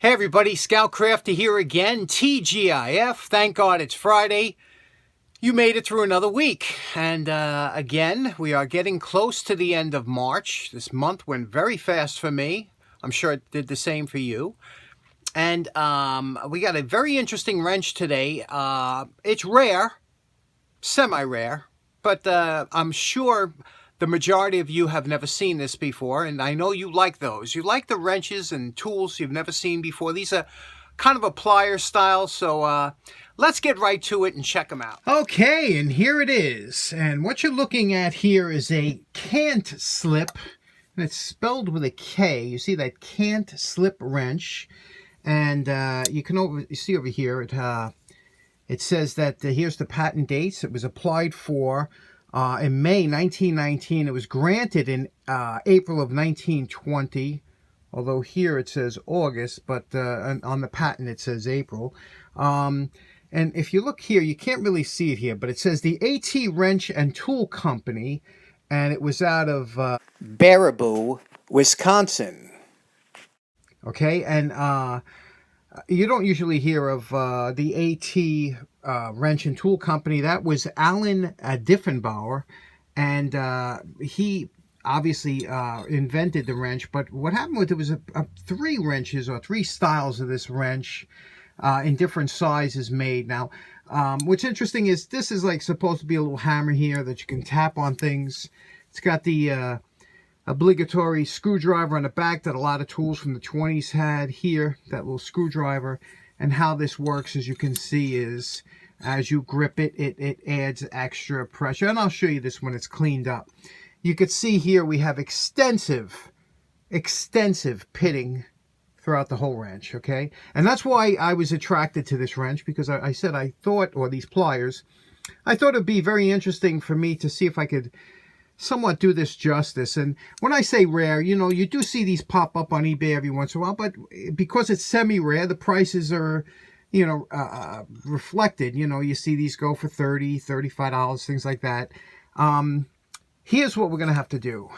Hey everybody, Scoutcrafter here again, TGIF. Thank God it's Friday. You made it through another week. And again, we are getting close to the end of March. This month went very fast for me. I'm sure it did the same for you. And we got a very interesting wrench today. It's rare, semi-rare, but I'm sure the majority of you have never seen this before, and I know you like those. You like the wrenches and tools you've never seen before. These are kind of a plier style, so let's get right to it and check them out. Okay, and here it is. And what you're looking at here is a Kant slip, and it's spelled with a K. You see that Kant slip wrench, and you see over here, it says that here's the patent dates. It was applied for in May 1919. It was granted in April of 1920, although here it says August, but on the patent it says April. And if you look here, you can't really see it here, but it says the AT Wrench and Tool Company, and it was out of Baraboo, Wisconsin. Okay, and you don't usually hear of the AT Wrench and Tool Company. That was Alan Diffenbauer, and he obviously invented the wrench. But what happened was there was three wrenches or three styles of this wrench in different sizes made. Now, what's interesting is this is like supposed to be a little hammer here that you can tap on things. It's got the obligatory screwdriver on the back that a lot of tools from the 20s had here, that little screwdriver. And how this works, as you can see, is as you grip it, it adds extra pressure. And I'll show you this when it's cleaned up. You can see here we have extensive pitting throughout the whole wrench, okay? And that's why I was attracted to this wrench, because I said I thought, or these pliers, I thought it'd be very interesting for me to see if I could somewhat do this justice. And when I say rare, you know, you do see these pop up on eBay every once in a while, but because it's semi-rare, the prices are, you know, reflected. You know, you see these go for $30, $35, things like that. Here's what we're going to have to do.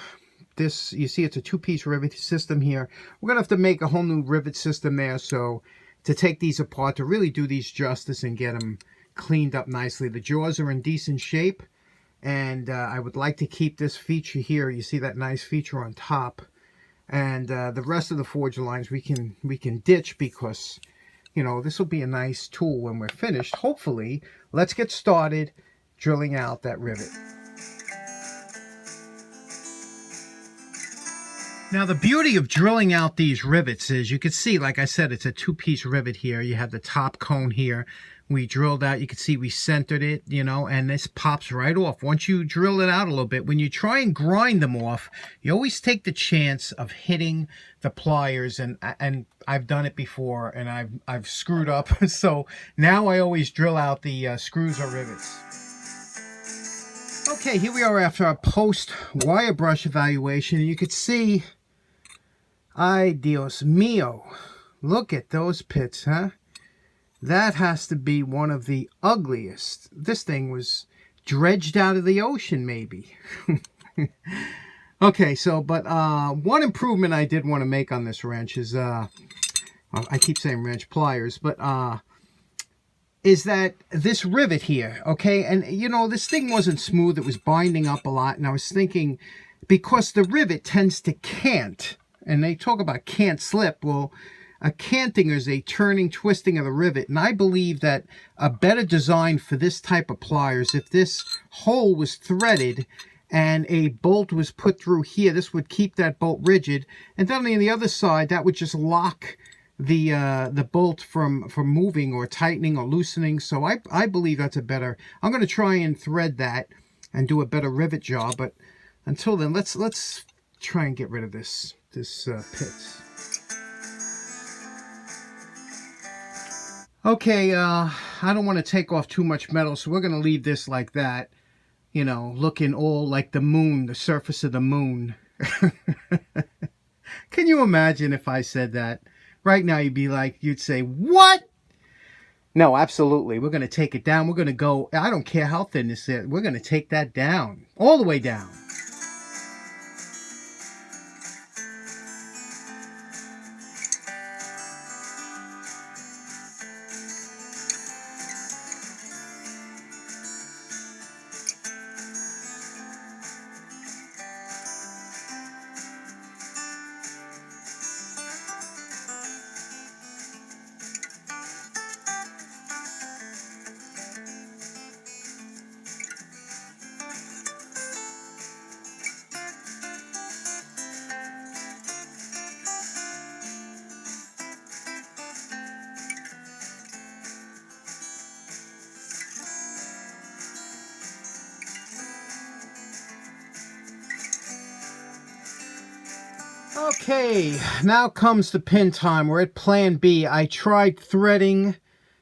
This, you see, it's a two-piece rivet system here. We're going to have to make a whole new rivet system there. So to take these apart, to really do these justice and get them cleaned up nicely. The jaws are in decent shape. And I would like to keep this feature here. You see that nice feature on top. And the rest of the forge lines we can ditch, because, you know, this will be a nice tool when we're finished. Hopefully, let's get started drilling out that rivet. Now, the beauty of drilling out these rivets is, you can see, like I said, it's a two-piece rivet here. You have the top cone here. We drilled out, you can see we centered it, you know, and this pops right off. Once you drill it out a little bit, when you try and grind them off, you always take the chance of hitting the pliers, and I've done it before, and I've screwed up. So now I always drill out the screws or rivets. Okay, here we are after our post wire brush evaluation, and you can see, ay Dios mío, look at those pits, huh? That has to be one of the ugliest. This thing was dredged out of the ocean, maybe. Okay, so, but one improvement I did want to make on this wrench is, well, I keep saying wrench, pliers, but is that this rivet here, okay? And, you know, this thing wasn't smooth. It was binding up a lot. And I was thinking, because the rivet tends to cant, and they talk about can't slip, well, a canting is a turning, twisting of the rivet. And I believe that a better design for this type of pliers, if this hole was threaded and a bolt was put through here, this would keep that bolt rigid. And then on the other side, that would just lock the bolt from moving or tightening or loosening. So I believe that's a better. I'm going to try and thread that and do a better rivet job. But until then, let's try and get rid of this pit. Okay, I don't want to take off too much metal, so we're going to leave this like that, you know, looking all like the moon, the surface of the moon. Can you imagine if I said that? Right now you'd say, what? No, absolutely. We're going to take it down. We're going to go, I don't care how thin this is, we're going to take that down, all the way down. Okay, now comes the pin time. We're at plan B. I tried threading,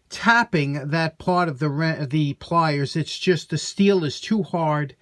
tapping that part of the pliers. It's just the steel is too hard.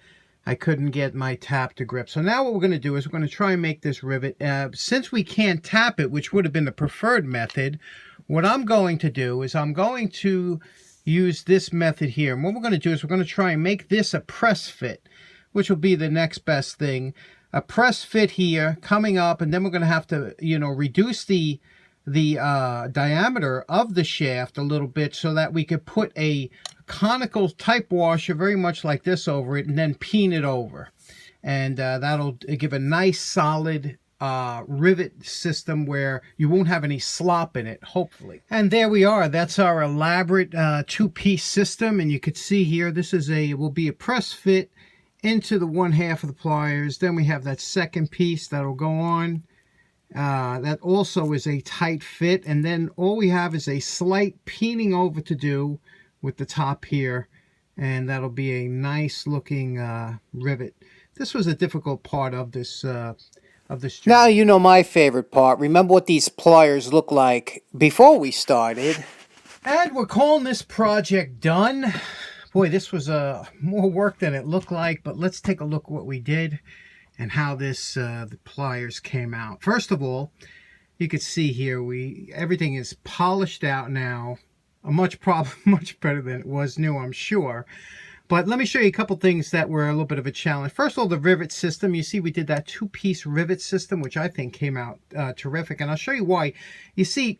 I couldn't get my tap to grip. So now what we're going to do is we're going to try and make this rivet. Since we can't tap it, which would have been the preferred method, what I'm going to do is I'm going to use this method here. And what we're going to do is we're going to try and make this a press fit, which will be the next best thing. A press fit here coming up, and then we're going to have to, reduce the diameter of the shaft a little bit so that we could put a conical type washer very much like this over it and then peen it over. And that'll give a nice solid rivet system where you won't have any slop in it, hopefully. And there we are. That's our elaborate two-piece system. And you could see here, this is will be a press fit into the one half of the pliers. Then we have that second piece that'll go on. That also is a tight fit. And then all we have is a slight peening over to do with the top here. And that'll be a nice looking rivet. This was a difficult part of this job. Now you know my favorite part. Remember what these pliers look like before we started. And we're calling this project done. Boy, this was more work than it looked like, but let's take a look at what we did and how the pliers came out. First of all, you can see here everything is polished out now, much better than it was new, I'm sure. But let me show you a couple things that were a little bit of a challenge. First of all, the rivet system. You see we did that two-piece rivet system, which I think came out terrific, and I'll show you why. You see,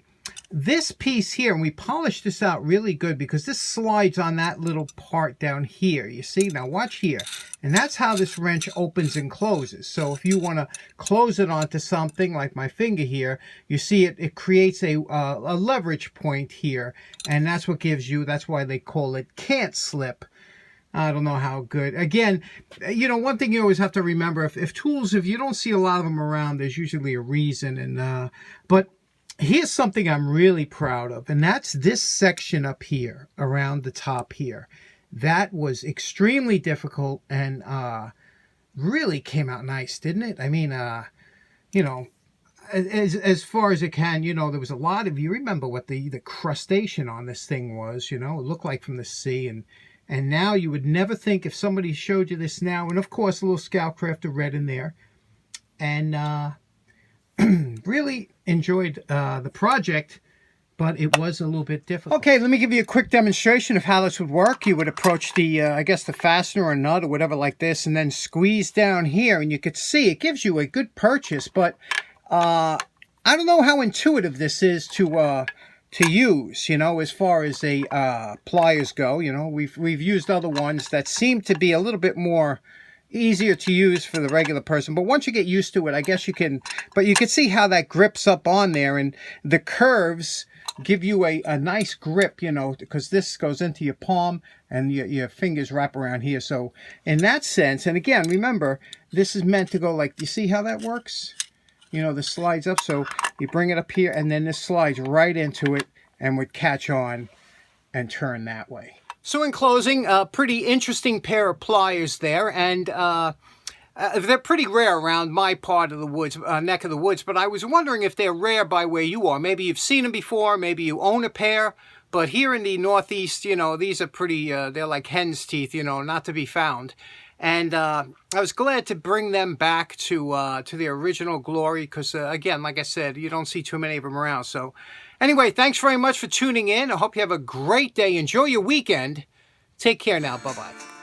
this piece here, and we polished this out really good because this slides on that little part down here. You see? Now watch here. And that's how this wrench opens and closes. So if you want to close it onto something like my finger here, you see it creates a leverage point here. And that's what gives you, that's why they call it can't slip. I don't know how good. Again, one thing you always have to remember, if tools, if you don't see a lot of them around, there's usually a reason. And but here's something I'm really proud of, and that's this section up here around the top here. That was extremely difficult and really came out nice, didn't it? I mean, as far as it can, there was a lot of, you remember what the crustation on this thing was, it looked like from the sea. And now you would never think if somebody showed you this now, and of course a little Scoutcraft of red in there. And really enjoyed the project, but it was a little bit difficult. Okay, let me give you a quick demonstration of how this would work. You would approach the, I guess the fastener or nut or whatever like this, and then squeeze down here, and you could see it gives you a good purchase, but I don't know how intuitive this is to use, as far as the pliers go. We've used other ones that seem to be a little bit more easier to use for the regular person, but once you get used to it, I guess you can, but you can see how that grips up on there, and the curves give you a nice grip, because this goes into your palm and your fingers wrap around here. So in that sense, and again, remember, this is meant to go like, you see how that works? This slides up, so you bring it up here, and then this slides right into it and would catch on and turn that way. So in closing, a pretty interesting pair of pliers there, and they're pretty rare around my part of the woods, neck of the woods, but I was wondering if they're rare by where you are. Maybe you've seen them before, maybe you own a pair, but here in the Northeast, these are pretty, they're like hen's teeth, not to be found. And I was glad to bring them back to their original glory because, again, like I said, you don't see too many of them around. So anyway, thanks very much for tuning in. I hope you have a great day. Enjoy your weekend. Take care now. Bye-bye.